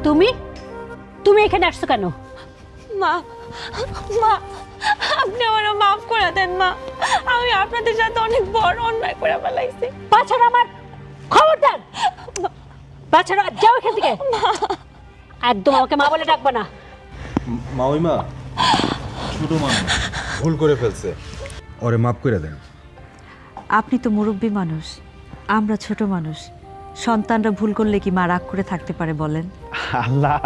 তুমি তুমি এখানে আসছো কেন? মা মা আপনি আমার মাফ করে দেন মা, আমি আপনাদের সাথে অনেক বড় অন্যায় করে ফেলাইছি। বাছারা আমার খবরদার, বাছারা যাও এখান থেকে। একদম আমাকে মা বলে ডাকবা না। মা ছোট মানুষ ভুল করে ফেলছে, ওরে মাফ করে দেন। আপনি তো মুরব্বী মানুষ, আমরা ছোট মানুষ। সন্তানরা ভুল করলে কি মা রাগ করে থাকতে পারে বলেন? আল্লাহ,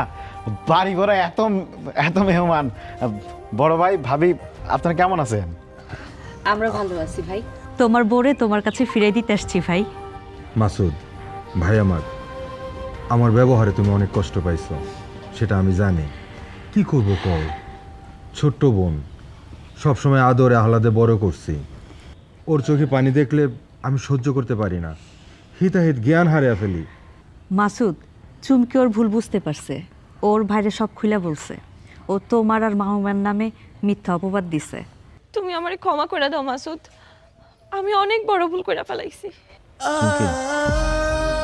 বাড়ি ঘরে এত এত মেহমান। বড় ভাই ভাবি আপনারা কেমন আছেন? আমরা ভালো আছি ভাই। তোমার বোরে তোমার কাছে ফিরে দিতে আসছি ভাই। মাসুদ ভাই, আমার ব্যবহারে তুমি অনেক কষ্ট পাইছো, সেটা আমি জানি। কি করব কও, ছোট্ট বোন, সবসময় আদরে আহ্লাদে বড় করছি। ওর চোখে পানি দেখলে আমি সহ্য করতে পারি না, হিতাহিত জ্ঞান হারিয়ে ফেলি। মাসুদ, চুমকি ওর ভুল বুঝতে পারছে, ওর ভাইরে সব খুলে বলছে। ও তোমার আর মাহমের নামে মিথ্যা অপবাদ দিছে। তুমি আমারে ক্ষমা করে দাও মাসুদ, আমি অনেক বড় ভুল করে ফেলাইছি। চুমকি,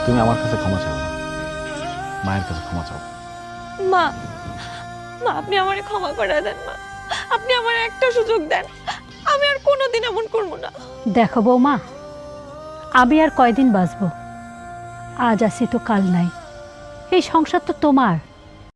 তুমি আমার কাছে ক্ষমা চাও না, মায়ের কাছে ক্ষমা চাও। মা মা আপনি আমারে ক্ষমা করে দেন মা, আপনি আমার একটা সুযোগ দেন, আমি আর কোনোদিন এমন করব না। দেখো বৌমা, আমি আর কয়দিন বাঁচবো? আজ আছি তো কাল নাই। এই সংসার তো তোমার,